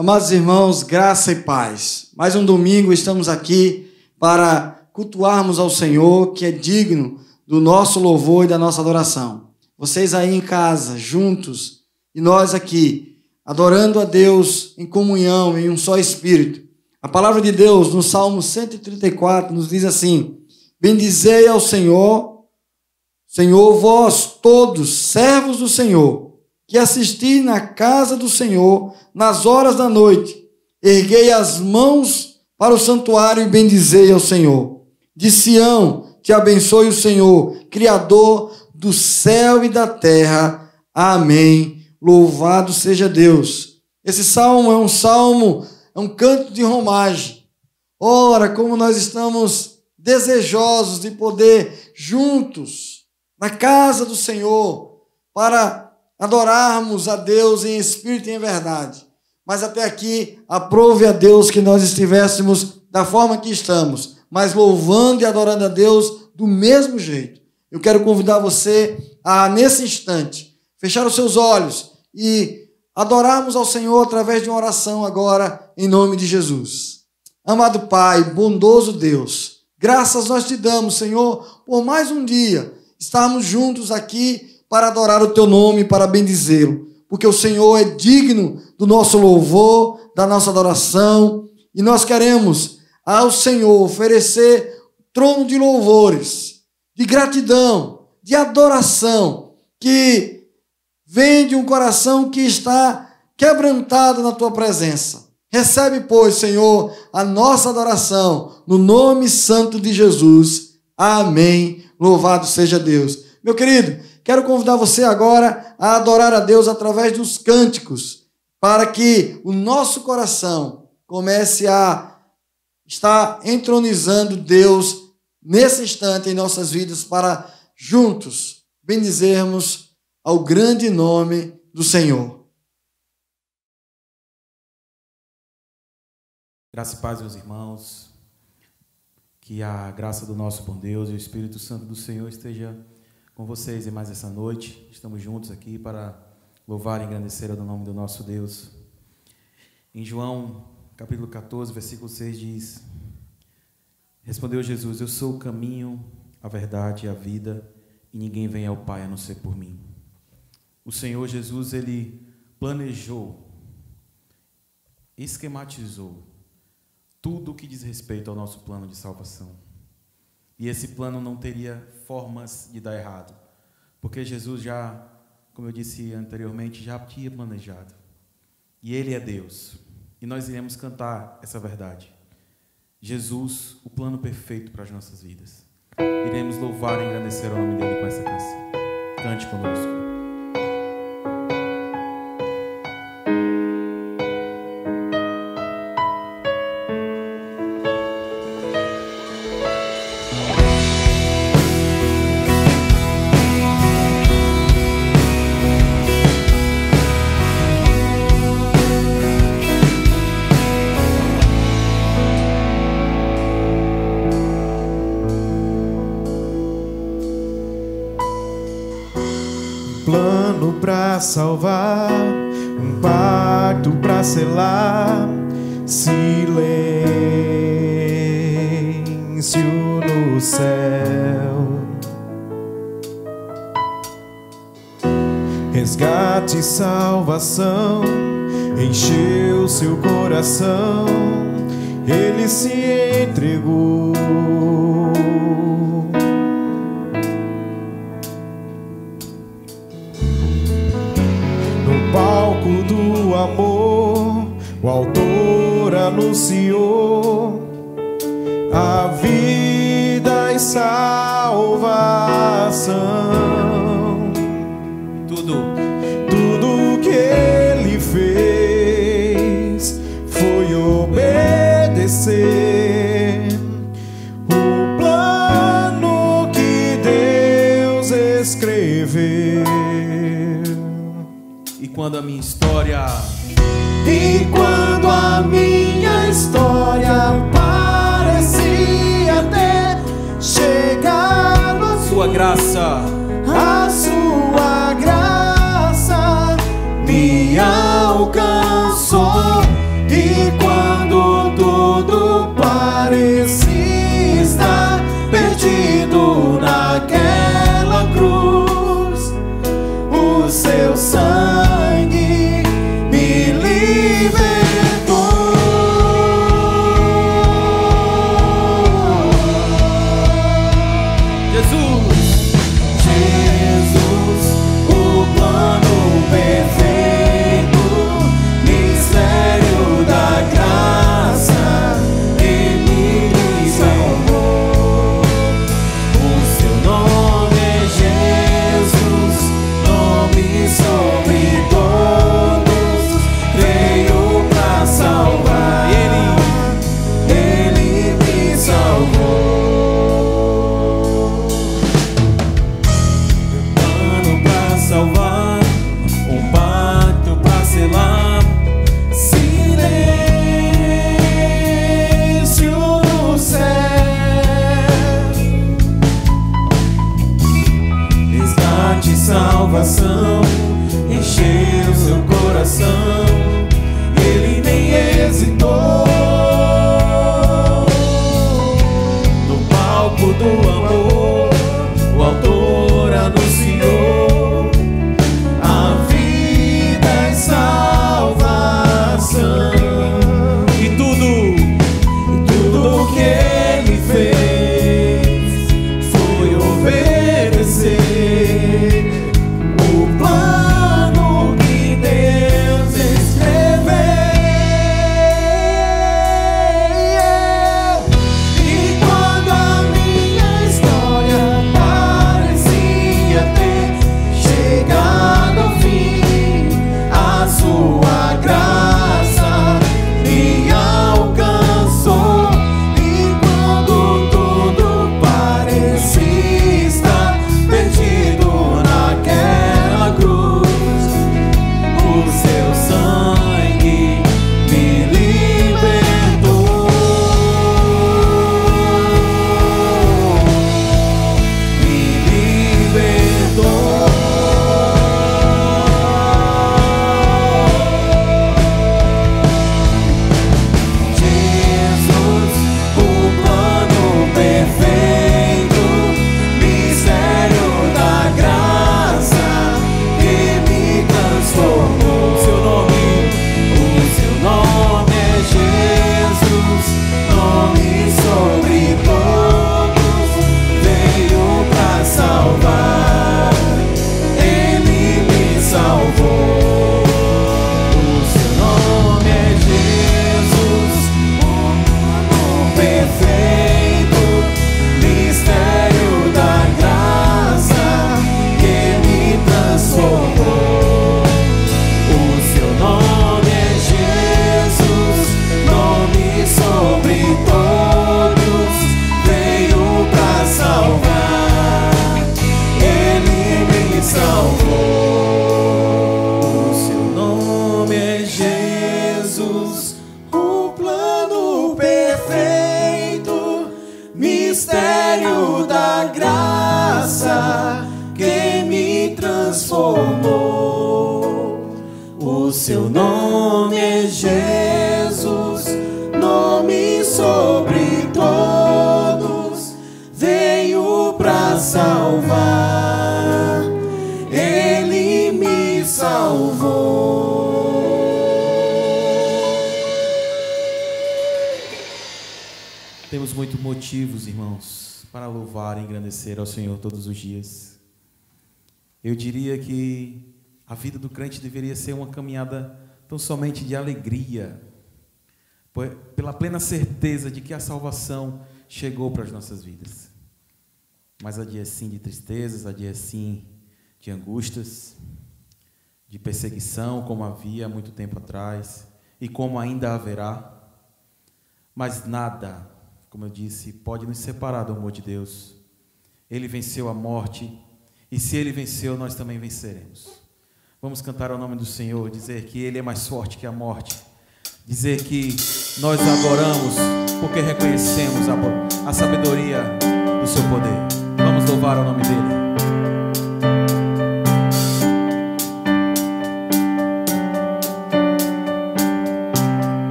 Amados irmãos, graça e paz. Mais um domingo estamos aqui para cultuarmos ao Senhor, que é digno do nosso louvor e da nossa adoração. Vocês aí em casa, juntos, e nós aqui, adorando a Deus em comunhão, em um só Espírito. A palavra de Deus, no Salmo 134, nos diz assim: bendizei ao Senhor, Senhor, vós todos, servos do Senhor, que assisti na casa do Senhor nas horas da noite. Erguei as mãos para o santuário e bendizei ao Senhor. De Sião te abençoe o Senhor, Criador do céu e da terra. Amém. Louvado seja Deus. Esse salmo é um canto de romagem. Ora, como nós estamos desejosos de poder juntos na casa do Senhor para adorarmos a Deus em espírito e em verdade. Mas até aqui, aprove a Deus que nós estivéssemos da forma que estamos, mas louvando e adorando a Deus do mesmo jeito. Eu quero convidar você a, nesse instante, fechar os seus olhos e adorarmos ao Senhor através de uma oração agora, em nome de Jesus. Amado Pai, bondoso Deus, graças nós te damos, Senhor, por mais um dia estarmos juntos aqui para adorar o teu nome, para bendizê-lo, porque o Senhor é digno do nosso louvor, da nossa adoração, e nós queremos ao Senhor oferecer trono de louvores, de gratidão, de adoração, que vem de um coração que está quebrantado na tua presença. Recebe, pois, Senhor, a nossa adoração, no nome santo de Jesus. Amém. Louvado seja Deus. Meu querido, quero convidar você agora a adorar a Deus através dos cânticos, para que o nosso coração comece a estar entronizando Deus nesse instante em nossas vidas, para juntos bendizermos ao grande nome do Senhor. Graça e paz, meus irmãos. Que a graça do nosso bom Deus e o Espírito Santo do Senhor esteja com vocês em mais essa noite. Estamos juntos aqui para louvar e engrandecer o nome do nosso Deus. Em João, capítulo 14, versículo 6 diz: respondeu Jesus: eu sou o caminho, a verdade e a vida, e ninguém vem ao Pai a não ser por mim. O Senhor Jesus, ele planejou, esquematizou tudo o que diz respeito ao nosso plano de salvação. E esse plano não teria formas de dar errado, porque Jesus já, como eu disse anteriormente, já tinha planejado. E Ele é Deus. E nós iremos cantar essa verdade. Jesus, o plano perfeito para as nossas vidas. Iremos louvar e engrandecer o nome dEle com essa canção. Cante conosco. Salvar, um pacto para selar, silêncio no céu, resgate e salvação, encheu seu coração, ele se entregou. Palco do amor, o autor anunciou a vida e salvação. Tudo que ele fez foi obedecer o plano que Deus escreveu. E quando a minha história parecia ter chegado a sua graça, a sua graça me alcançou. formou. O seu nome é Jesus, nome sobre todos, veio pra salvar, Ele me salvou. Temos muitos motivos, irmãos, para louvar e engrandecer ao Senhor todos os dias. Eu diria que a vida do crente deveria ser uma caminhada tão somente de alegria, pela plena certeza de que a salvação chegou para as nossas vidas. Mas há dias sim de tristezas, há dias sim de angústias, de perseguição, como havia há muito tempo atrás e como ainda haverá. Mas nada, como eu disse, pode nos separar do amor de Deus. Ele venceu a morte, e se Ele venceu, nós também venceremos. Vamos cantar ao nome do Senhor, dizer que Ele é mais forte que a morte, dizer que nós adoramos porque reconhecemos a sabedoria do seu poder. Vamos louvar o nome dEle.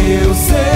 Eu serei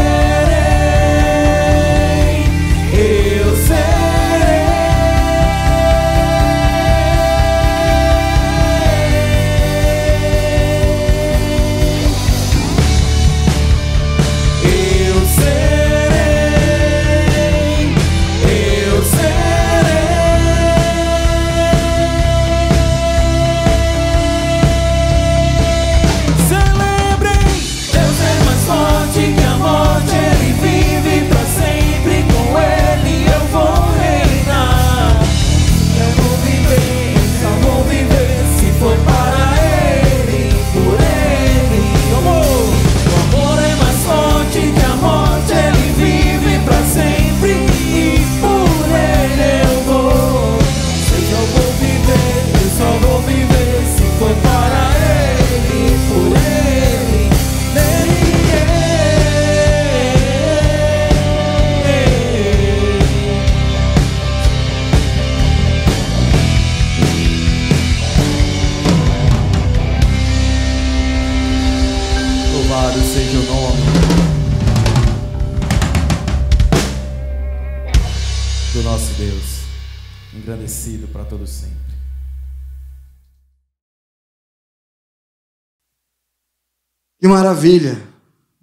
engrandecido para todo sempre. Que maravilha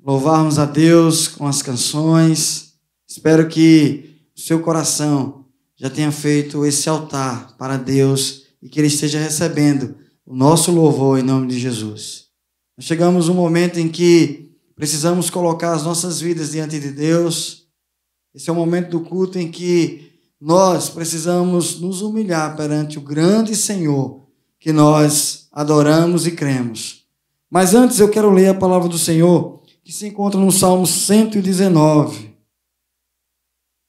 louvarmos a Deus com as canções. Espero que o seu coração já tenha feito esse altar para Deus e que Ele esteja recebendo o nosso louvor em nome de Jesus. Nós chegamos a um momento em que precisamos colocar as nossas vidas diante de Deus. Esse é o momento do culto em que nós precisamos nos humilhar perante o grande Senhor que nós adoramos e cremos. Mas antes eu quero ler a palavra do Senhor que se encontra no Salmo 119,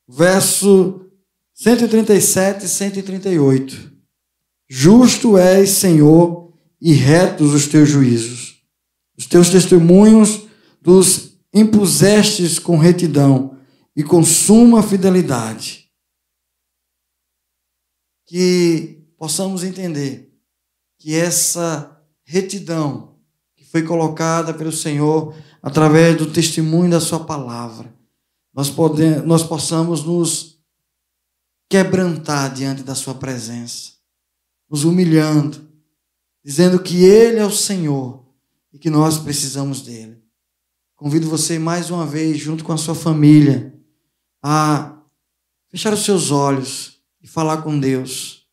verso 137 e 138. Justo és, Senhor, e retos os teus juízos. Os teus testemunhos dos impusestes com retidão e com suma fidelidade. Que possamos entender que essa retidão que foi colocada pelo Senhor através do testemunho da sua palavra, nós possamos nos quebrantar diante da sua presença, nos humilhando, dizendo que Ele é o Senhor e que nós precisamos dEle. Convido você mais uma vez, junto com a sua família, a fechar os seus olhos e falar com Deus.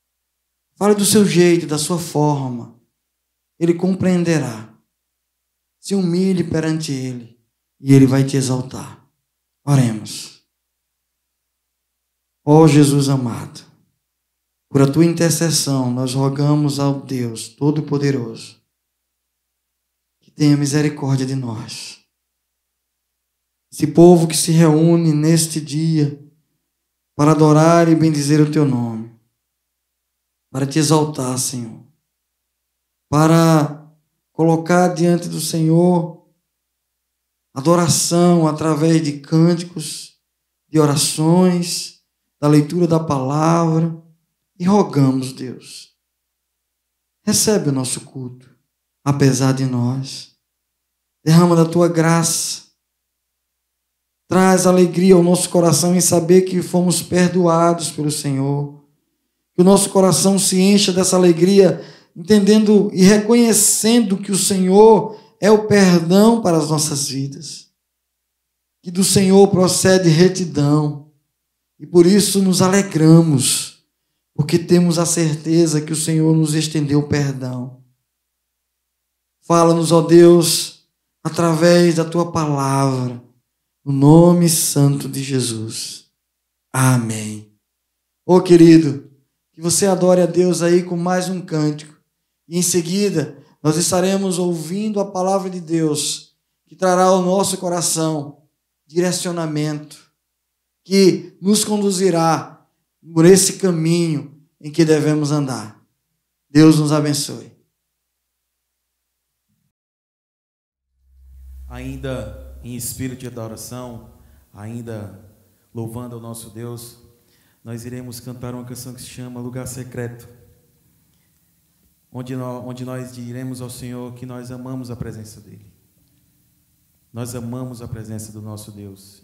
Fale do seu jeito, da sua forma. Ele compreenderá. Se humilhe perante Ele e Ele vai te exaltar. Oremos. Ó Jesus amado, por a tua intercessão nós rogamos ao Deus Todo-Poderoso que tenha misericórdia de nós. Esse povo que se reúne neste dia para adorar e bendizer o teu nome, para te exaltar, Senhor, para colocar diante do Senhor adoração através de cânticos, de orações, da leitura da palavra, e rogamos, Deus, recebe o nosso culto, apesar de nós, derrama da tua graça, traz alegria ao nosso coração em saber que fomos perdoados pelo Senhor, que o nosso coração se encha dessa alegria, entendendo e reconhecendo que o Senhor é o perdão para as nossas vidas, que do Senhor procede retidão, e por isso nos alegramos, porque temos a certeza que o Senhor nos estendeu o perdão. Fala-nos, ó Deus, através da tua palavra, no nome santo de Jesus. Amém. Ô querido, que você adore a Deus aí com mais um cântico. E em seguida, nós estaremos ouvindo a palavra de Deus, que trará ao nosso coração direcionamento, que nos conduzirá por esse caminho em que devemos andar. Deus nos abençoe. Ainda em espírito de adoração, ainda louvando ao nosso Deus, nós iremos cantar uma canção que se chama Lugar Secreto, onde nós diremos ao Senhor que nós amamos a presença dEle. Nós amamos a presença do nosso Deus.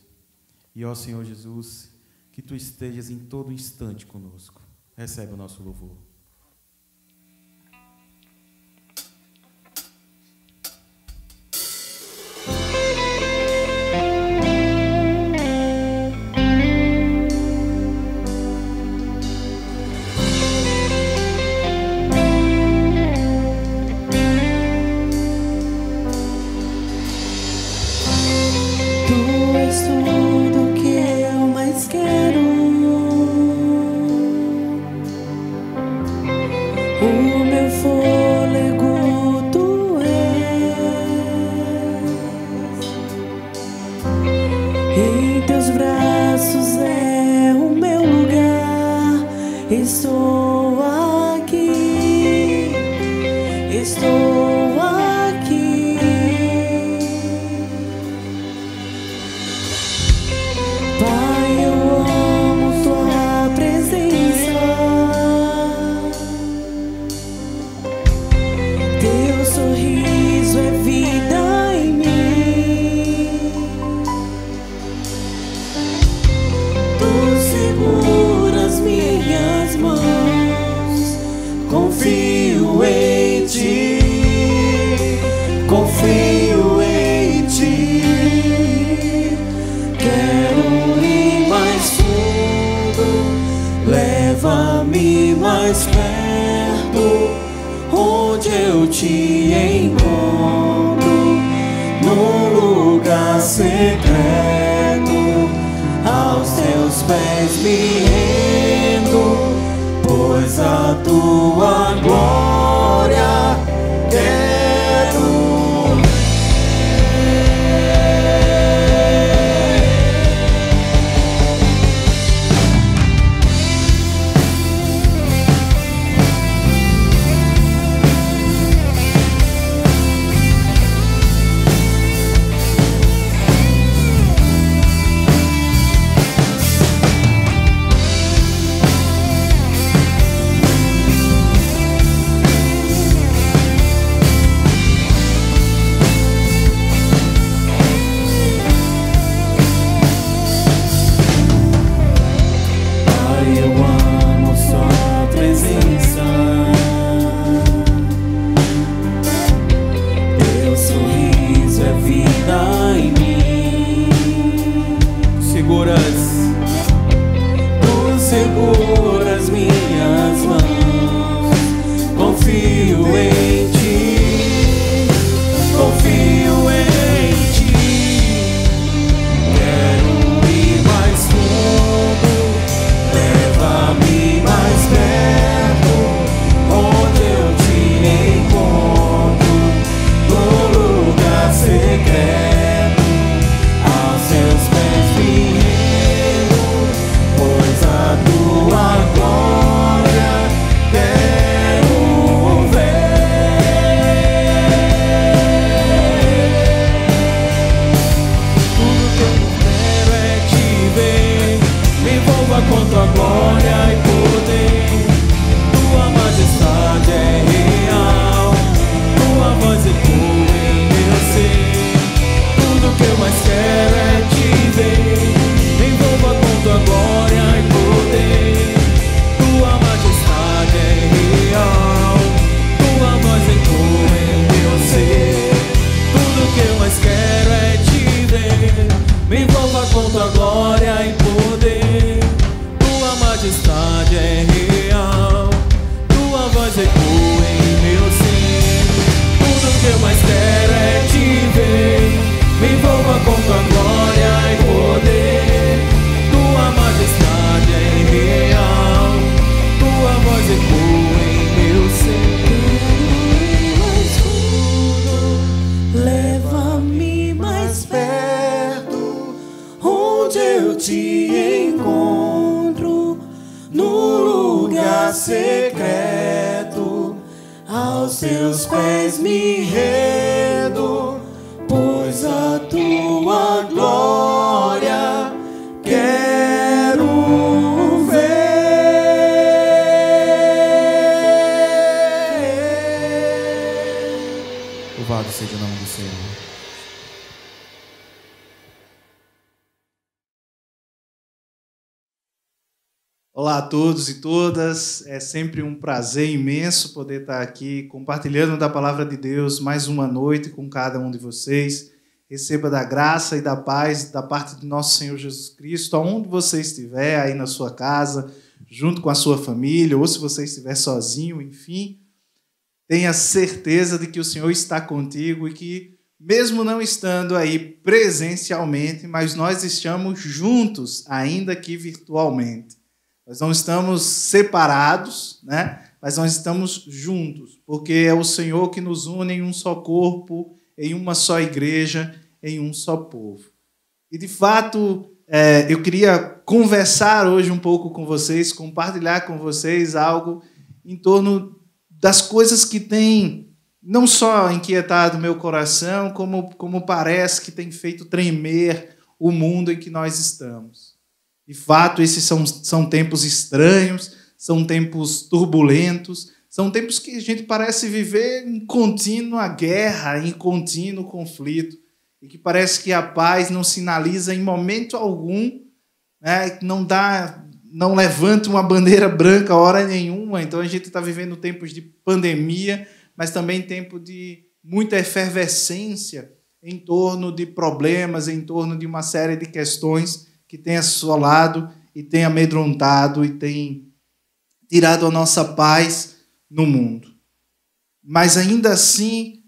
E, ó Senhor Jesus, que Tu estejas em todo instante conosco. Recebe o nosso louvor. Tu seguras minhas mãos. confio em ti, confio em ti. Quero ir mais fundo, leva-me mais perto, onde eu te encontro, num lugar secreto, aos teus pés me rendo, pois a tua glória quero ver. Seguras minhas mãos, confio em ti, confio em ti. Quero ir mais fundo, leva-me mais perto, onde eu te encontro, no lugar secreto, aos teus pés me rendo, pois a tua glória quero ver. Tudo que eu quero é te ver, me envolva com tua glória e poder. Tua majestade é real, tua voz ecoa em meu ser. Tudo que eu mais quero é te ver, me envolva com tua glória e poder. Tua majestade é real, tua voz ecoa em meu ser. Tudo que eu mais quero é te ver, me envolva com tua glória e poder. Tua majestade é real, tua voz ecoa em meu ser. Tudo que eu mais quero é te ver, me envolva com tua glória e poder. Tua majestade é real, tua voz ecoa em meu ser. Leva-me mais perto, onde eu te encontro, no lugar secreto, aos teus pés me rendo, pois a tua glória quero ver. Louvado seja o nome do Senhor. Olá a todos e todas, é sempre um prazer imenso poder estar aqui compartilhando da Palavra de Deus mais uma noite com cada um de vocês. Receba da graça e da paz da parte de nosso Senhor Jesus Cristo, aonde você estiver, aí na sua casa, junto com a sua família, ou se você estiver sozinho, enfim, tenha certeza de que o Senhor está contigo e que, mesmo não estando aí presencialmente, mas nós estamos juntos, ainda que virtualmente. Nós não estamos separados, né? Mas nós estamos juntos, porque é o Senhor que nos une em um só corpo, em uma só igreja, em um só povo. E, de fato, eu queria conversar hoje um pouco com vocês, compartilhar com vocês algo em torno das coisas que têm não só inquietado meu coração, como parece que tem feito tremer o mundo em que nós estamos. De fato, esses são tempos estranhos, são tempos turbulentos, são tempos que a gente parece viver em contínua guerra, em contínuo conflito, e que parece que a paz não sinaliza em momento algum, né? Não dá não levante uma bandeira branca hora nenhuma. Então a gente está vivendo tempos de pandemia, mas também tempo de muita efervescência em torno de problemas, em torno de uma série de questões que tem assolado e tem amedrontado e tem tirado a nossa paz no mundo. Mas ainda assim,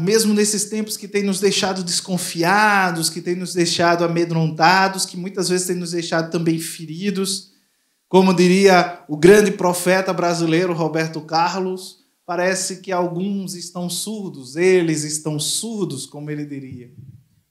mesmo nesses tempos que tem nos deixado desconfiados, que tem nos deixado amedrontados, que muitas vezes tem nos deixado também feridos, como diria o grande profeta brasileiro Roberto Carlos, parece que alguns estão surdos, eles estão surdos, como ele diria.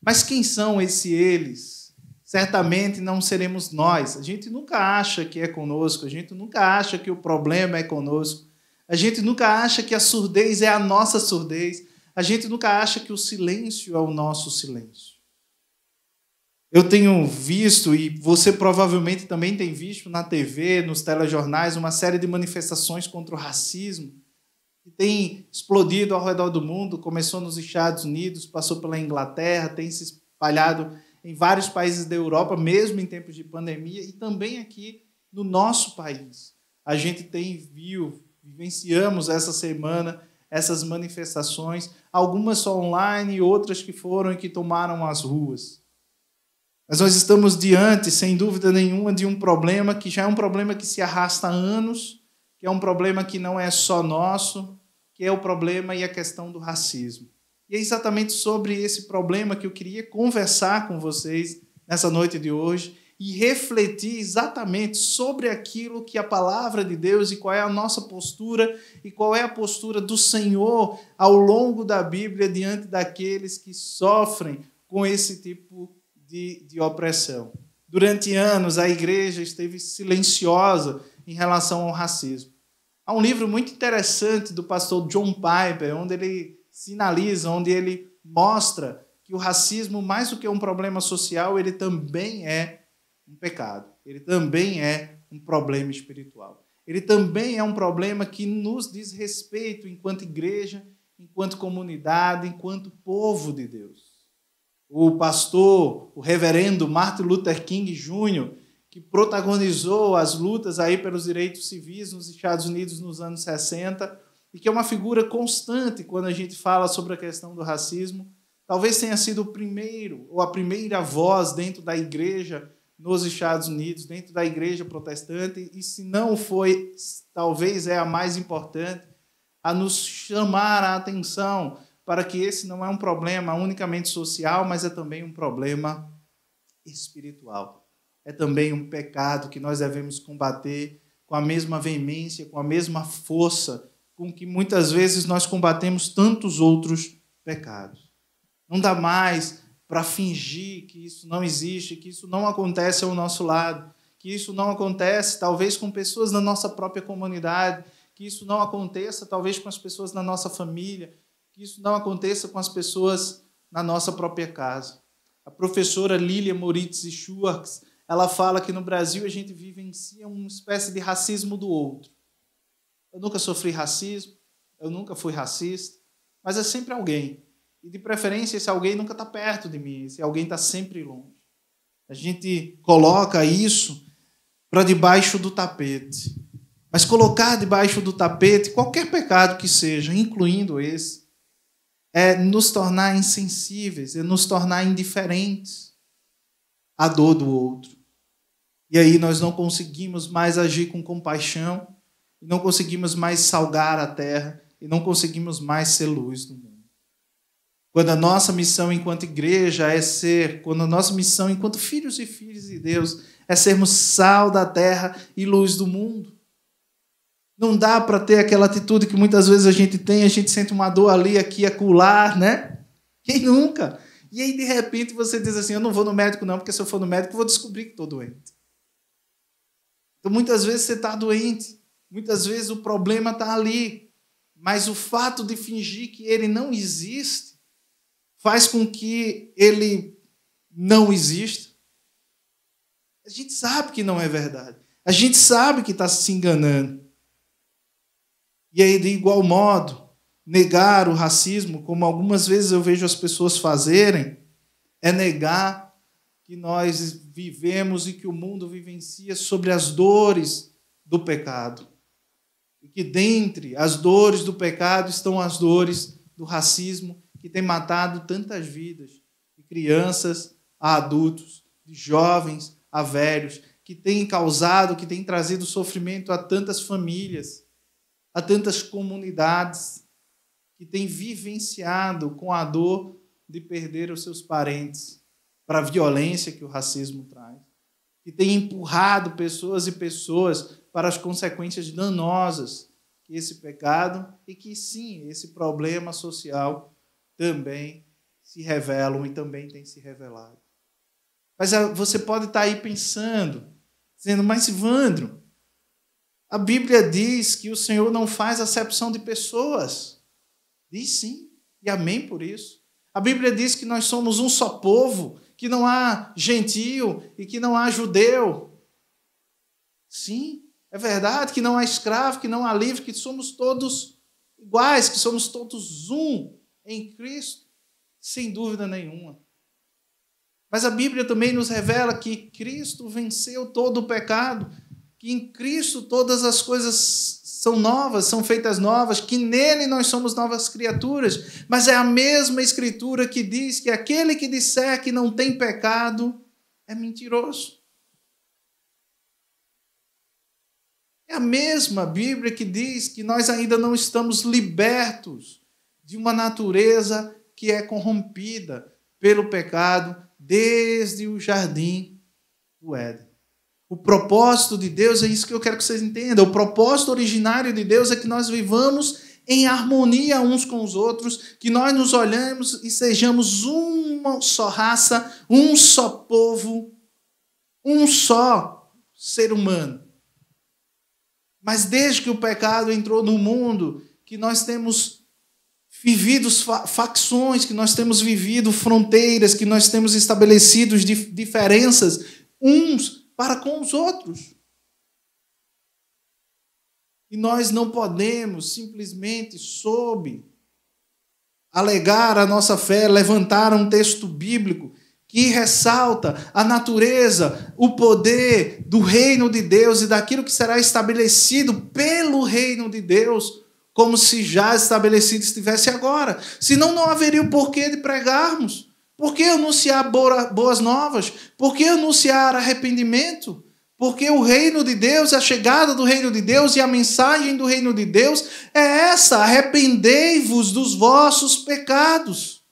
Mas quem são eles? Certamente não seremos nós. A gente nunca acha que é conosco, a gente nunca acha que o problema é conosco, a gente nunca acha que a surdez é a nossa surdez, a gente nunca acha que o silêncio é o nosso silêncio. Eu tenho visto, e você provavelmente também tem visto na TV, nos telejornais, uma série de manifestações contra o racismo que tem explodido ao redor do mundo. Começou nos Estados Unidos, passou pela Inglaterra, tem se espalhado em vários países da Europa, mesmo em tempos de pandemia, e também aqui no nosso país. A gente vivenciamos essa semana essas manifestações, algumas só online e outras que foram e que tomaram as ruas. Mas nós estamos diante, sem dúvida nenhuma, de um problema que já é um problema que se arrasta há anos, que é um problema que não é só nosso, que é o problema e a questão do racismo. E é exatamente sobre esse problema que eu queria conversar com vocês nessa noite de hoje e refletir exatamente sobre aquilo que a palavra de Deus e qual é a nossa postura e qual é a postura do Senhor ao longo da Bíblia diante daqueles que sofrem com esse tipo de opressão. Durante anos, a igreja esteve silenciosa em relação ao racismo. Há um livro muito interessante do pastor John Piper, onde ele sinaliza, onde ele mostra que o racismo, mais do que um problema social, ele também é um pecado. Ele também é um problema espiritual. Ele também é um problema que nos diz respeito enquanto igreja, enquanto comunidade, enquanto povo de Deus. O pastor, o reverendo Martin Luther King Jr., que protagonizou as lutas aí pelos direitos civis nos Estados Unidos nos anos 60, e que é uma figura constante quando a gente fala sobre a questão do racismo, talvez tenha sido o primeiro ou a primeira voz dentro da igreja nos Estados Unidos, dentro da igreja protestante, e se não foi, talvez é a mais importante, a nos chamar a atenção para que esse não é um problema unicamente social, mas é também um problema espiritual. É também um pecado que nós devemos combater com a mesma veemência, com a mesma força com que muitas vezes nós combatemos tantos outros pecados. Não dá mais para fingir que isso não existe, que isso não acontece ao nosso lado, que isso não acontece talvez com pessoas da nossa própria comunidade, que isso não aconteça talvez com as pessoas da nossa família, que isso não aconteça com as pessoas na nossa própria casa. A professora Lilia Moritz Schwartz, ela fala que no Brasil a gente vivencia uma espécie de racismo do outro. Eu nunca sofri racismo, eu nunca fui racista, mas é sempre alguém. E de preferência esse alguém nunca está perto de mim, esse alguém está sempre longe. A gente coloca isso para debaixo do tapete. Mas colocar debaixo do tapete qualquer pecado que seja, incluindo esse, é nos tornar insensíveis, é nos tornar indiferentes à dor do outro. E aí nós não conseguimos mais agir com compaixão, não conseguimos mais salgar a terra, e não conseguimos mais ser luz do mundo. Quando a nossa missão enquanto igreja quando a nossa missão enquanto filhos e filhas de Deus é sermos sal da terra e luz do mundo. Não dá para ter aquela atitude que muitas vezes a gente tem, a gente sente uma dor ali, aqui, acolá, né? Quem nunca? E aí, de repente, você diz assim, eu não vou no médico não, porque se eu for no médico, eu vou descobrir que estou doente. Então, muitas vezes você está doente, muitas vezes o problema está ali, mas o fato de fingir que ele não existe faz com que ele não exista. A gente sabe que não é verdade. A gente sabe que está se enganando. E aí, de igual modo, negar o racismo, como algumas vezes eu vejo as pessoas fazerem, é negar que nós vivemos e que o mundo vivencia sobre as dores do pecado. E que dentre as dores do pecado estão as dores do racismo, que tem matado tantas vidas, de crianças a adultos, de jovens a velhos, que tem causado, que tem trazido sofrimento a tantas famílias, a tantas comunidades, que tem vivenciado com a dor de perder os seus parentes para a violência que o racismo traz, que tem empurrado pessoas e pessoas para as consequências danosas que esse pecado e que, sim, esse problema social também se revelam e também tem se revelado. Mas você pode estar aí pensando, dizendo, mas Ivandro, a Bíblia diz que o Senhor não faz acepção de pessoas. Diz sim, e amém por isso. A Bíblia diz que nós somos um só povo, que não há gentio e que não há judeu. Sim, é verdade que não há escravo, que não há livre, que somos todos iguais, que somos todos um em Cristo, sem dúvida nenhuma. Mas a Bíblia também nos revela que Cristo venceu todo o pecado, que em Cristo todas as coisas são novas, são feitas novas, que nele nós somos novas criaturas. Mas é a mesma Escritura que diz que aquele que disser que não tem pecado é mentiroso. É a mesma Bíblia que diz que nós ainda não estamos libertos de uma natureza que é corrompida pelo pecado desde o jardim do Éden. O propósito de Deus, é isso que eu quero que vocês entendam, o propósito originário de Deus é que nós vivamos em harmonia uns com os outros, que nós nos olhemos e sejamos uma só raça, um só povo, um só ser humano. Mas desde que o pecado entrou no mundo, que nós temos vivido facções, que nós temos vivido fronteiras, que nós temos estabelecido diferenças uns para com os outros. E nós não podemos simplesmente, sob alegar a nossa fé, levantar um texto bíblico que ressalta a natureza, o poder do reino de Deus e daquilo que será estabelecido pelo reino de Deus, como se já estabelecido estivesse agora. Senão não haveria o porquê de pregarmos. Por que anunciar boas novas? Por que anunciar arrependimento? Porque o reino de Deus, a chegada do reino de Deus e a mensagem do reino de Deus é essa: arrependei-vos dos vossos pecados.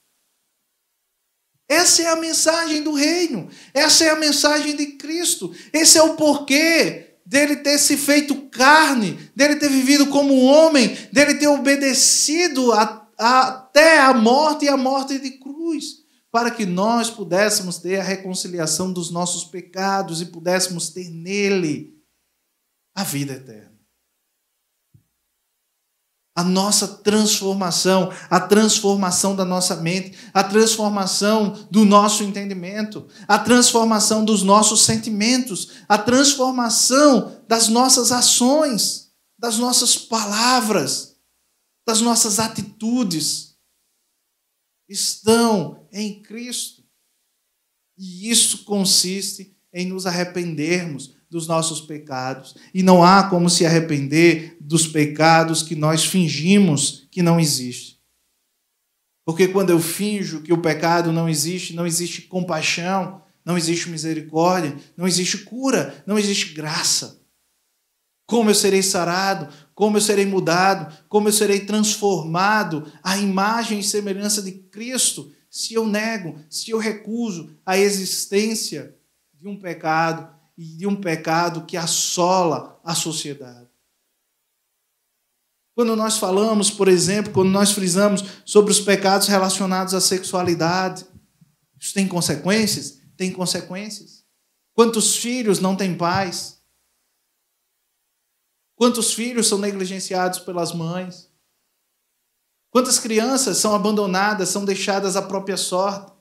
Essa é a mensagem do reino. Essa é a mensagem de Cristo. Esse é o porquê dele ter se feito carne, dele ter vivido como homem, dele ter obedecido até a morte e a morte de cruz, para que nós pudéssemos ter a reconciliação dos nossos pecados e pudéssemos ter nele a vida eterna. A nossa transformação, a transformação da nossa mente, a transformação do nosso entendimento, a transformação dos nossos sentimentos, a transformação das nossas ações, das nossas palavras, das nossas atitudes, estão em Cristo. E isso consiste em nos arrependermos dos nossos pecados. E não há como se arrepender dos pecados que nós fingimos que não existem. Porque quando eu finjo que o pecado não existe compaixão, não existe misericórdia, não existe cura, não existe graça. Como eu serei sarado? Como eu serei mudado? Como eu serei transformado à imagem e semelhança de Cristo se eu nego, se eu recuso a existência de um pecado e de um pecado que assola a sociedade? Quando nós falamos, por exemplo, quando nós frisamos sobre os pecados relacionados à sexualidade, isso tem consequências? Tem consequências. Quantos filhos não têm pais? Quantos filhos são negligenciados pelas mães? Quantas crianças são abandonadas, são deixadas à própria sorte?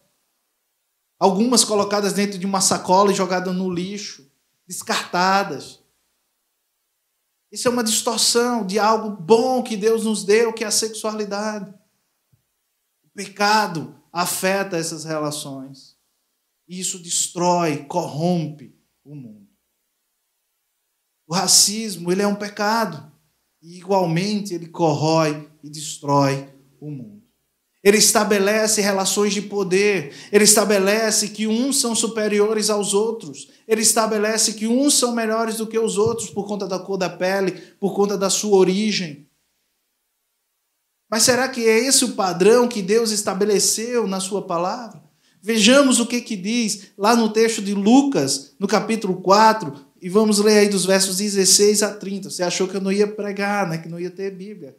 Algumas colocadas dentro de uma sacola e jogadas no lixo, descartadas. Isso é uma distorção de algo bom que Deus nos deu, que é a sexualidade. O pecado afeta essas relações. E isso destrói, corrompe o mundo. O racismo, ele é um pecado. E igualmente ele corrói e destrói o mundo. Ele estabelece relações de poder. Ele estabelece que uns são superiores aos outros. Ele estabelece que uns são melhores do que os outros por conta da cor da pele, por conta da sua origem. Mas será que é esse o padrão que Deus estabeleceu na sua palavra? Vejamos o que diz lá no texto de Lucas, no capítulo 4, e vamos ler aí dos versos 16 a 30. Você achou que eu não ia pregar, né? Que não ia ter Bíblia.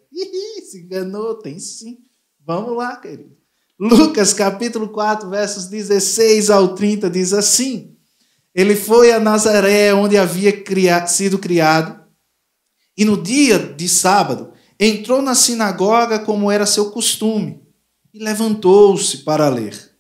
Se enganou, tem sim. Vamos lá, querido. Lucas, capítulo 4, versos 16 ao 30, diz assim: Ele foi a Nazaré, onde havia sido criado, e no dia de sábado entrou na sinagoga como era seu costume, e levantou-se para ler.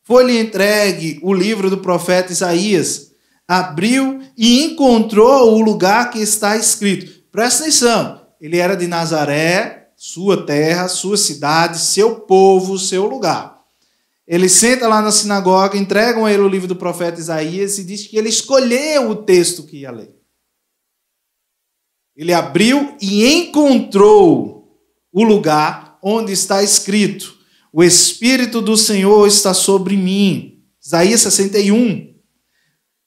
Foi-lhe entregue o livro do profeta Isaías, abriu e encontrou o lugar que está escrito. Presta atenção, ele era de Nazaré, sua terra, sua cidade, seu povo, seu lugar. Ele senta lá na sinagoga, entregam a ele o livro do profeta Isaías e diz que ele escolheu o texto que ia ler. Ele abriu e encontrou o lugar onde está escrito: o Espírito do Senhor está sobre mim. Isaías 61.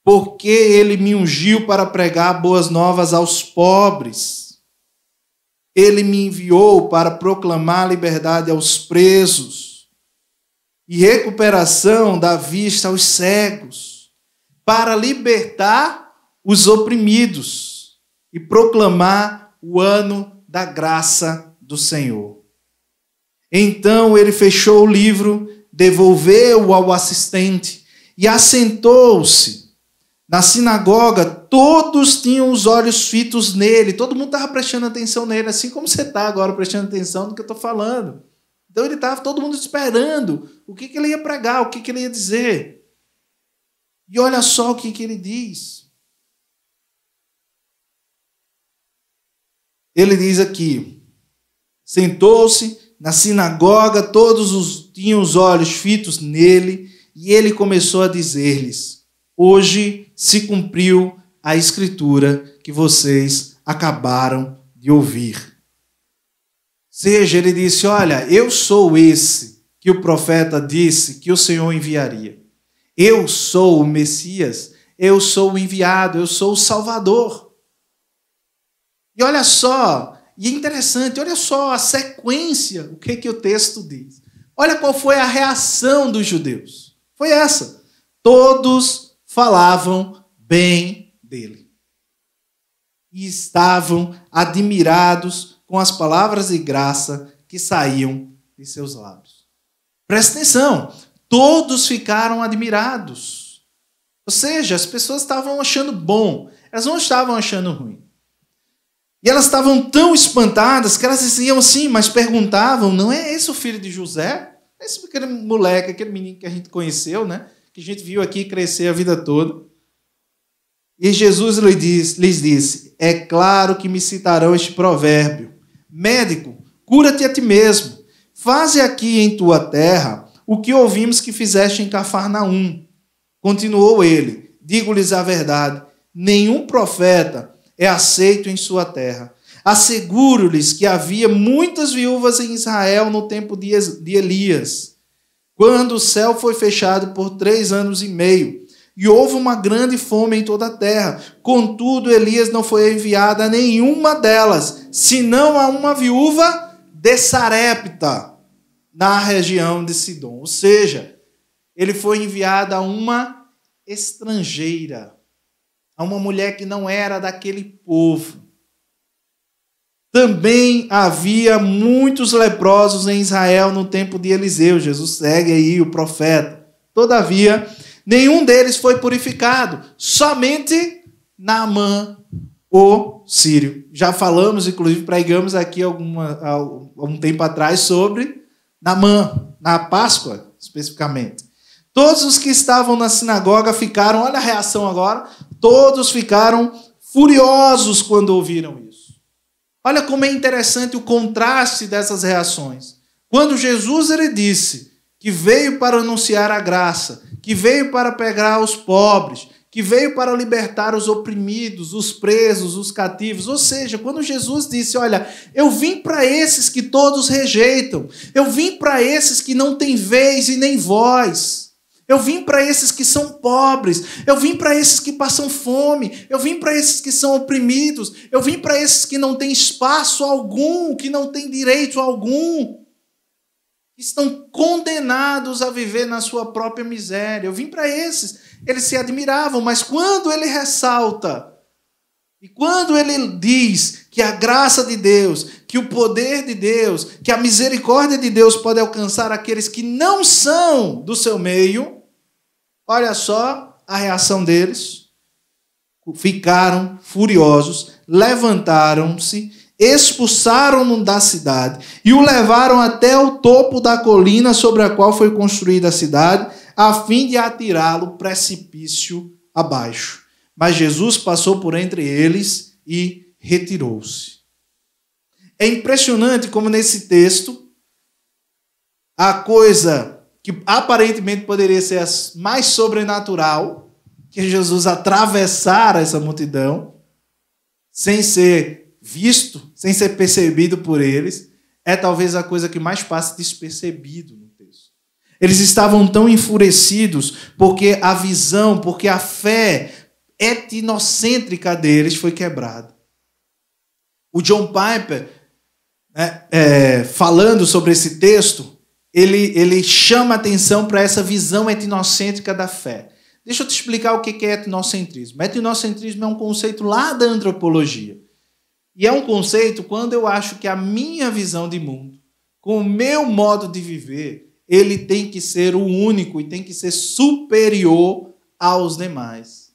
Porque ele me ungiu para pregar boas novas aos pobres. Ele me enviou para proclamar liberdade aos presos e recuperação da vista aos cegos, para libertar os oprimidos e proclamar o ano da graça do Senhor. Então ele fechou o livro, devolveu-o ao assistente e assentou-se. Na sinagoga, todos tinham os olhos fitos nele. Todo mundo estava prestando atenção nele, assim como você está agora prestando atenção no que eu estou falando. Então ele estava todo mundo esperando o que ele ia pregar, o que ele ia dizer. E olha só o que ele diz. Ele diz aqui: sentou-se na sinagoga, todos tinham os olhos fitos nele, e ele começou a dizer-lhes: hoje se cumpriu a escritura que vocês acabaram de ouvir. Ou seja, ele disse: olha, eu sou esse que o profeta disse que o Senhor enviaria. Eu sou o Messias, eu sou o enviado, eu sou o Salvador. E olha só, e é interessante, olha só a sequência, o que o texto diz. Olha qual foi a reação dos judeus. Foi essa: todos falavam bem dele. E estavam admirados com as palavras de graça que saíam de seus lábios. Presta atenção, todos ficaram admirados. Ou seja, as pessoas estavam achando bom, elas não estavam achando ruim. E elas estavam tão espantadas que elas diziam assim, mas perguntavam: não é esse o filho de José? Esse aquele moleque, aquele menino que a gente conheceu, né? Que a gente viu aqui crescer a vida toda. E Jesus lhes disse: é claro que me citarão este provérbio: médico, cura-te a ti mesmo. Faze aqui em tua terra o que ouvimos que fizeste em Cafarnaum. Continuou ele: digo-lhes a verdade, nenhum profeta é aceito em sua terra. Asseguro-lhes que havia muitas viúvas em Israel no tempo de Elias, quando o céu foi fechado por 3 anos e meio, e houve uma grande fome em toda a terra. Contudo, Elias não foi enviado a nenhuma delas, senão a uma viúva de Sarepta, na região de Sidom. Ou seja, ele foi enviado a uma estrangeira, a uma mulher que não era daquele povo. Também havia muitos leprosos em Israel no tempo de Eliseu. Jesus segue aí o profeta. Todavia, nenhum deles foi purificado, somente Naamã, o sírio. Já falamos, inclusive pregamos aqui algum tempo atrás sobre Naamã, na Páscoa especificamente. Todos os que estavam na sinagoga ficaram, olha a reação agora, todos ficaram furiosos quando ouviram isso. Olha como é interessante o contraste dessas reações. Quando Jesus ele disse que veio para anunciar a graça, que veio para pegar os pobres, que veio para libertar os oprimidos, os presos, os cativos. Ou seja, quando Jesus disse, olha, eu vim para esses que todos rejeitam, eu vim para esses que não têm vez e nem voz, eu vim para esses que são pobres, eu vim para esses que passam fome, eu vim para esses que são oprimidos, eu vim para esses que não têm espaço algum, que não têm direito algum, que estão condenados a viver na sua própria miséria. Eu vim para esses. Eles se admiravam, mas quando ele ressalta, e quando ele diz que a graça de Deus, que o poder de Deus, que a misericórdia de Deus pode alcançar aqueles que não são do seu meio, olha só a reação deles. Ficaram furiosos, levantaram-se, expulsaram-no da cidade e o levaram até o topo da colina sobre a qual foi construída a cidade, a fim de atirá-lo precipício abaixo. Mas Jesus passou por entre eles e retirou-se. É impressionante como nesse texto, a coisa que aparentemente poderia ser mais sobrenatural, que é Jesus atravessar essa multidão, sem ser visto, sem ser percebido por eles, é talvez a coisa que mais passa despercebido no texto. Eles estavam tão enfurecidos porque a visão, porque a fé etnocêntrica deles foi quebrada. O John Piper, falando sobre esse texto, ele chama atenção para essa visão etnocêntrica da fé. Deixa eu te explicar o que é etnocentrismo. Etnocentrismo é um conceito lá da antropologia. E é um conceito quando eu acho que a minha visão de mundo, com o meu modo de viver, ele tem que ser o único e tem que ser superior aos demais.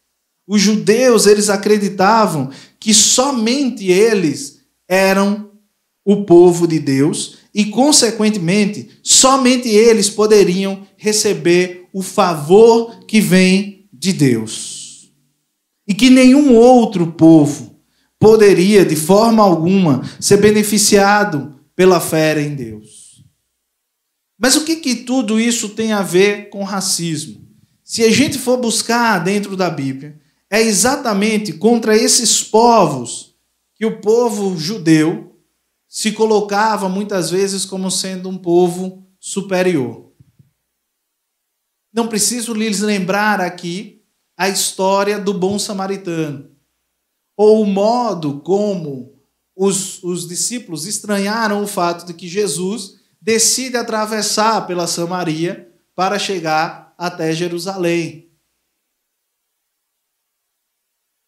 Os judeus, eles acreditavam que somente eles eram o povo de Deus e, consequentemente, somente eles poderiam receber o favor que vem de Deus. E que nenhum outro povo poderia, de forma alguma, ser beneficiado pela fé em Deus. Mas o que tudo isso tem a ver com racismo? Se a gente for buscar dentro da Bíblia, é exatamente contra esses povos que o povo judeu se colocava muitas vezes como sendo um povo superior. Não preciso lhes lembrar aqui a história do bom samaritano, ou o modo como os discípulos estranharam o fato de que Jesus decide atravessar pela Samaria para chegar até Jerusalém.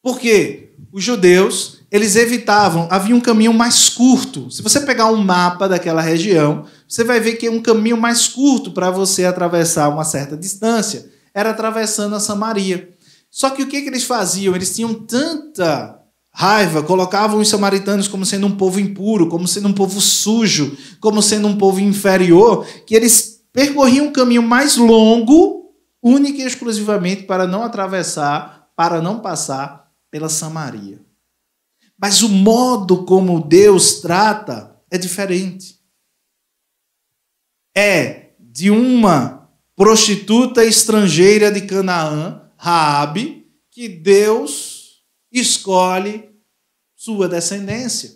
Por quê? Os judeus, eles evitavam, havia um caminho mais curto. Se você pegar um mapa daquela região, você vai ver que é um caminho mais curto para você atravessar uma certa distância. Era atravessando a Samaria. Só que o que eles faziam? Eles tinham tanta raiva, colocavam os samaritanos como sendo um povo impuro, como sendo um povo sujo, como sendo um povo inferior, que eles percorriam um caminho mais longo, única e exclusivamente para não atravessar, para não passar pela Samaria. Mas o modo como Deus trata é diferente. É de uma prostituta estrangeira de Canaã, Raabe, que Deus escolhe sua descendência.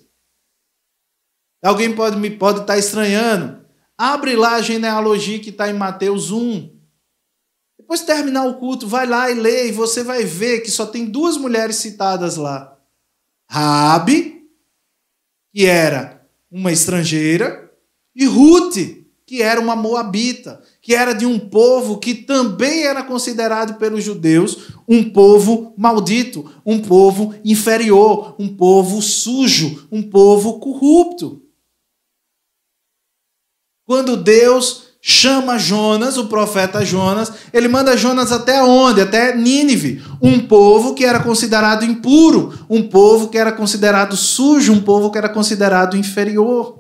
Alguém pode estar estranhando. Abre lá a genealogia que está em Mateus 1. Depois de terminar o culto, vai lá e lê, e você vai ver que só tem 2 mulheres citadas lá. Raabe, que era uma estrangeira, e Ruth, que era uma moabita, que era de um povo que também era considerado pelos judeus um povo maldito, um povo inferior, um povo sujo, um povo corrupto. Quando Deus chama Jonas, o profeta Jonas, ele manda Jonas até onde? Até Nínive, um povo que era considerado impuro, um povo que era considerado sujo, um povo que era considerado inferior.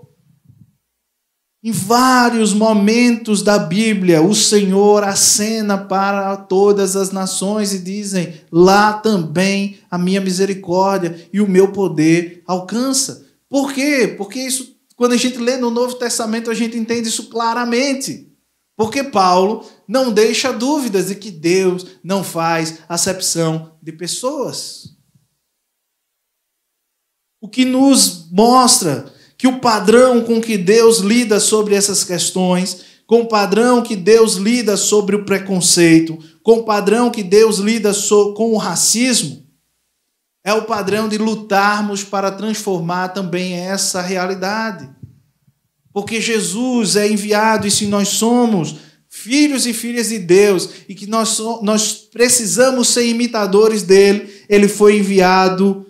Em vários momentos da Bíblia, o Senhor acena para todas as nações e dizem, lá também a minha misericórdia e o meu poder alcança. Por quê? Porque isso, quando a gente lê no Novo Testamento, a gente entende isso claramente. Porque Paulo não deixa dúvidas de que Deus não faz acepção de pessoas. O que nos mostra que o padrão com que Deus lida sobre essas questões, com o padrão que Deus lida sobre o preconceito, com o padrão que Deus lida com o racismo, é o padrão de lutarmos para transformar também essa realidade. Porque Jesus é enviado, e se nós somos filhos e filhas de Deus, e que nós precisamos ser imitadores dele, ele foi enviado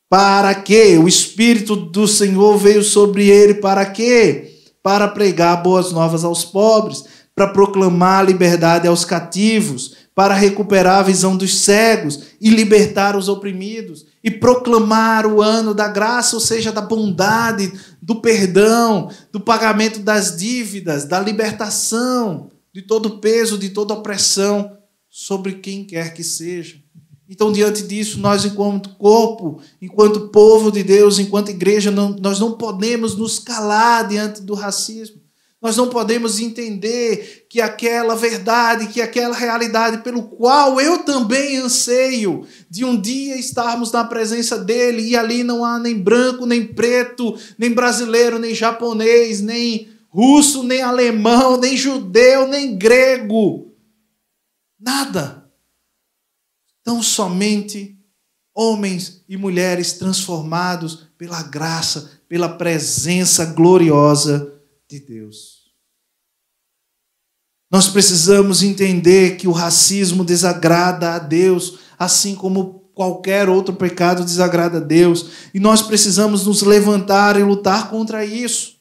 para quê? O Espírito do Senhor veio sobre ele para quê? Para pregar boas novas aos pobres, para proclamar a liberdade aos cativos, para recuperar a visão dos cegos e libertar os oprimidos, e proclamar o ano da graça, ou seja, da bondade, do perdão, do pagamento das dívidas, da libertação de todo peso, de toda opressão sobre quem quer que seja. Então, diante disso, nós, enquanto corpo, enquanto povo de Deus, enquanto igreja, nós não podemos nos calar diante do racismo. Nós não podemos entender que aquela verdade, que aquela realidade pelo qual eu também anseio, de um dia estarmos na presença dele, e ali não há nem branco, nem preto, nem brasileiro, nem japonês, nem russo, nem alemão, nem judeu, nem grego. Nada. Tão somente homens e mulheres transformados pela graça, pela presença gloriosa de Deus. Nós precisamos entender que o racismo desagrada a Deus, assim como qualquer outro pecado desagrada a Deus. E nós precisamos nos levantar e lutar contra isso.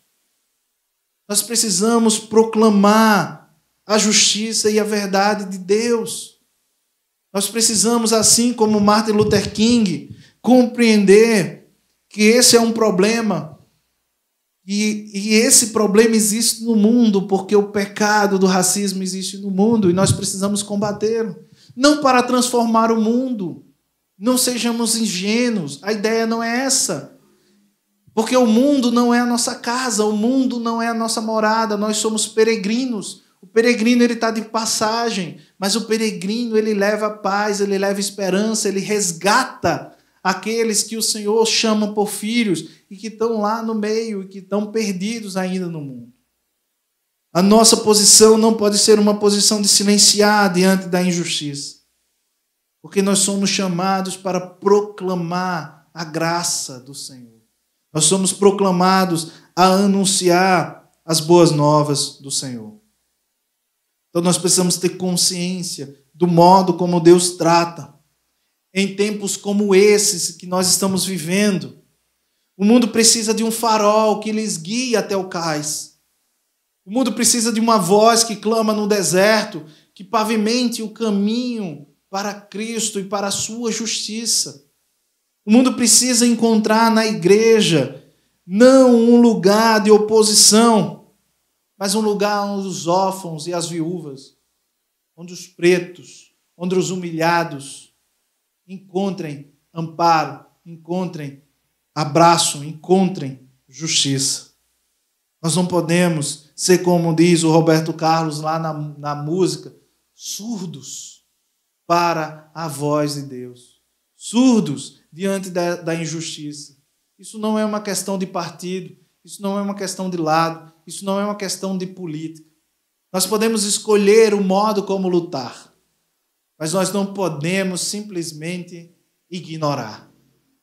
Nós precisamos proclamar a justiça e a verdade de Deus. Nós precisamos, assim como Martin Luther King, compreender que esse é um problema. E esse problema existe no mundo, porque o pecado do racismo existe no mundo, e nós precisamos combatê-lo. Não para transformar o mundo. Não sejamos ingênuos. A ideia não é essa. Porque o mundo não é a nossa casa, o mundo não é a nossa morada, nós somos peregrinos. O peregrino ele está de passagem, mas o peregrino ele leva paz, ele leva esperança, ele resgata aqueles que o Senhor chama por filhos e que estão lá no meio e que estão perdidos ainda no mundo. A nossa posição não pode ser uma posição de silenciar diante da injustiça, porque nós somos chamados para proclamar a graça do Senhor. Nós somos proclamados a anunciar as boas novas do Senhor. Então nós precisamos ter consciência do modo como Deus trata. Em tempos como esses que nós estamos vivendo, o mundo precisa de um farol que lhes guie até o cais. O mundo precisa de uma voz que clama no deserto, que pavimente o caminho para Cristo e para a sua justiça. O mundo precisa encontrar na igreja não um lugar de oposição, mas um lugar onde os órfãos e as viúvas, onde os pretos, onde os humilhados encontrem amparo, encontrem abraço, encontrem justiça. Nós não podemos ser, como diz o Roberto Carlos lá na música, surdos para a voz de Deus, surdos diante da injustiça. Isso não é uma questão de partido, isso não é uma questão de lado, isso não é uma questão de política. Nós podemos escolher o modo como lutar, mas nós não podemos simplesmente ignorar.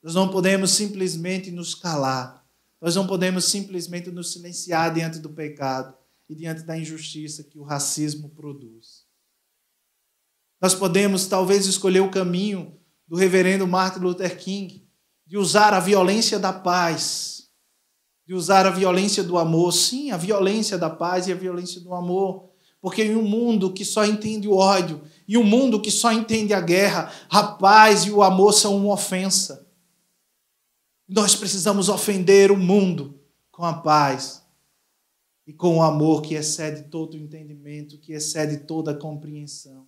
Nós não podemos simplesmente nos calar. Nós não podemos simplesmente nos silenciar diante do pecado e diante da injustiça que o racismo produz. Nós podemos talvez escolher o caminho do reverendo Martin Luther King, de usar a violência da paz, de usar a violência do amor, sim, a violência da paz e a violência do amor, porque em um mundo que só entende o ódio, e um mundo que só entende a guerra, a paz e o amor são uma ofensa. Nós precisamos ofender o mundo com a paz e com o amor que excede todo o entendimento, que excede toda a compreensão.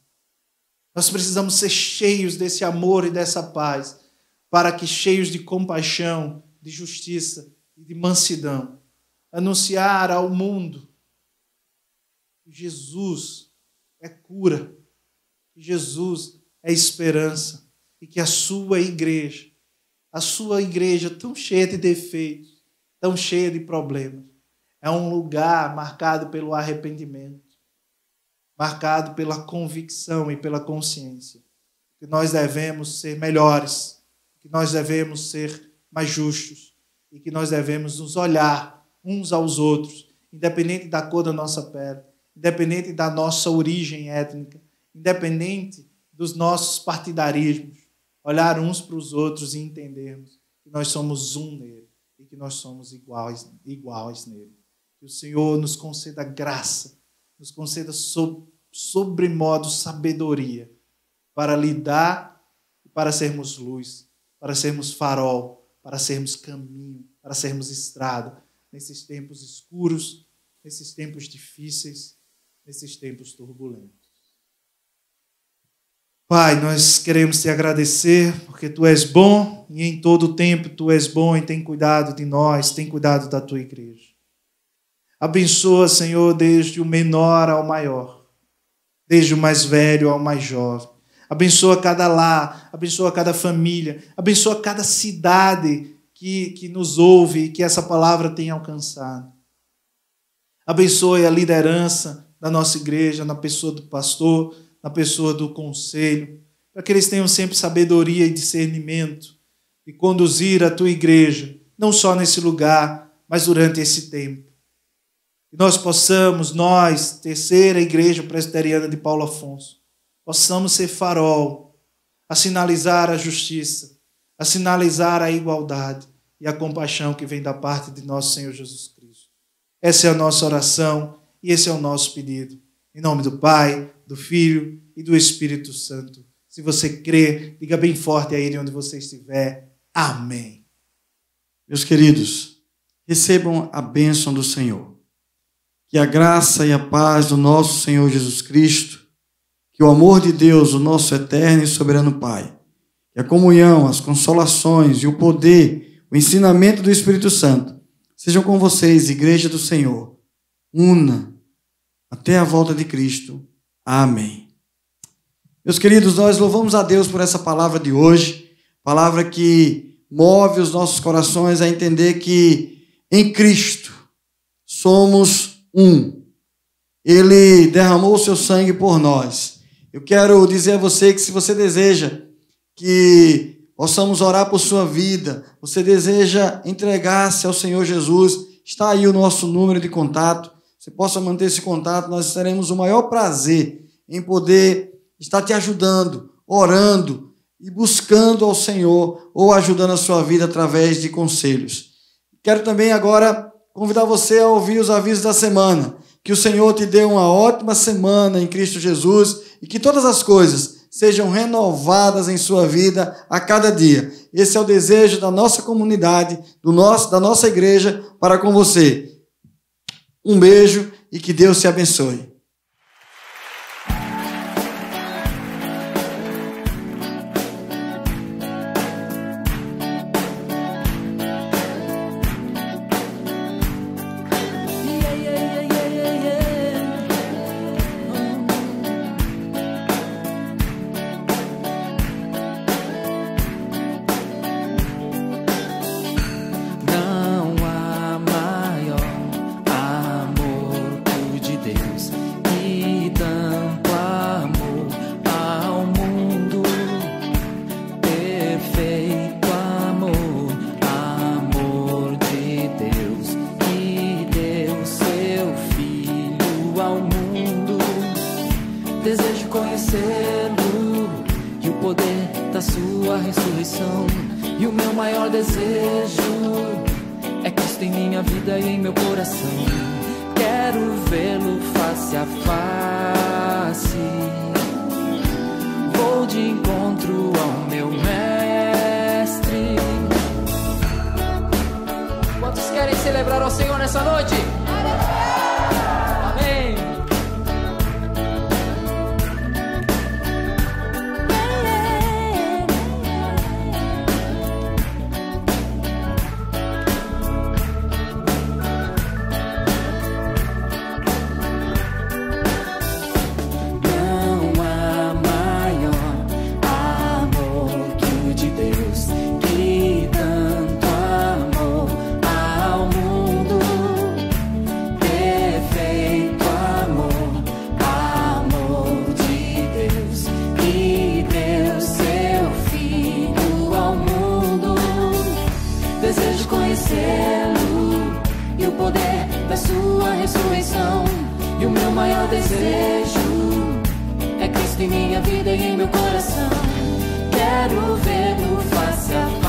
Nós precisamos ser cheios desse amor e dessa paz, para que, cheios de compaixão, de justiça e de mansidão, anunciar ao mundo que Jesus é cura, que Jesus é esperança e que a sua igreja tão cheia de defeitos, tão cheia de problemas, é um lugar marcado pelo arrependimento, marcado pela convicção e pela consciência que nós devemos ser melhores, que nós devemos ser mais justos e que nós devemos nos olhar uns aos outros, independente da cor da nossa pele, independente da nossa origem étnica, independente dos nossos partidarismos, olhar uns para os outros e entendermos que nós somos um nele e que nós somos iguais nele. Que o Senhor nos conceda graça, nos conceda sobremodo sabedoria para lidar e para sermos luz, para sermos farol, para sermos caminho, para sermos estrada nesses tempos escuros, nesses tempos difíceis, nesses tempos turbulentos. Pai, nós queremos te agradecer porque tu és bom e em todo o tempo tu és bom e tem cuidado de nós, tem cuidado da tua igreja. Abençoa, Senhor, desde o menor ao maior, desde o mais velho ao mais jovem. Abençoa cada lar, abençoa cada família, abençoa cada cidade que nos ouve e que essa palavra tenha alcançado. Abençoe a liderança da nossa igreja, na pessoa do pastor, na pessoa do conselho, para que eles tenham sempre sabedoria e discernimento e conduzir a tua igreja, não só nesse lugar, mas durante esse tempo. Que nós possamos, terceira igreja presbiteriana de Paulo Afonso, possamos ser farol, a sinalizar a justiça, a sinalizar a igualdade e a compaixão que vem da parte de nosso Senhor Jesus Cristo. Essa é a nossa oração e esse é o nosso pedido. Em nome do Pai, do Filho e do Espírito Santo. Se você crê, diga bem forte a Ele onde você estiver. Amém. Meus queridos, recebam a bênção do Senhor. Que a graça e a paz do nosso Senhor Jesus Cristo, que o amor de Deus, o nosso eterno e soberano Pai, que a comunhão, as consolações e o poder, o ensinamento do Espírito Santo, sejam com vocês, Igreja do Senhor. Una até a volta de Cristo. Amém. Meus queridos, nós louvamos a Deus por essa palavra de hoje, palavra que move os nossos corações a entender que em Cristo somos um. Ele derramou o seu sangue por nós. Eu quero dizer a você que se você deseja que possamos orar por sua vida, você deseja entregar-se ao Senhor Jesus, está aí o nosso número de contato. Você possa manter esse contato, nós teremos o maior prazer em poder estar te ajudando, orando e buscando ao Senhor ou ajudando a sua vida através de conselhos. Quero também agora convidar você a ouvir os avisos da semana. Que o Senhor te dê uma ótima semana em Cristo Jesus e que todas as coisas sejam renovadas em sua vida a cada dia. Esse é o desejo da nossa comunidade, da nossa igreja para com você. Um beijo e que Deus te abençoe. Celebrar ao Senhor nessa noite. Amém. ressurreição. E o meu maior desejo é Cristo em minha vida e em meu coração. Quero vê-lo face a face.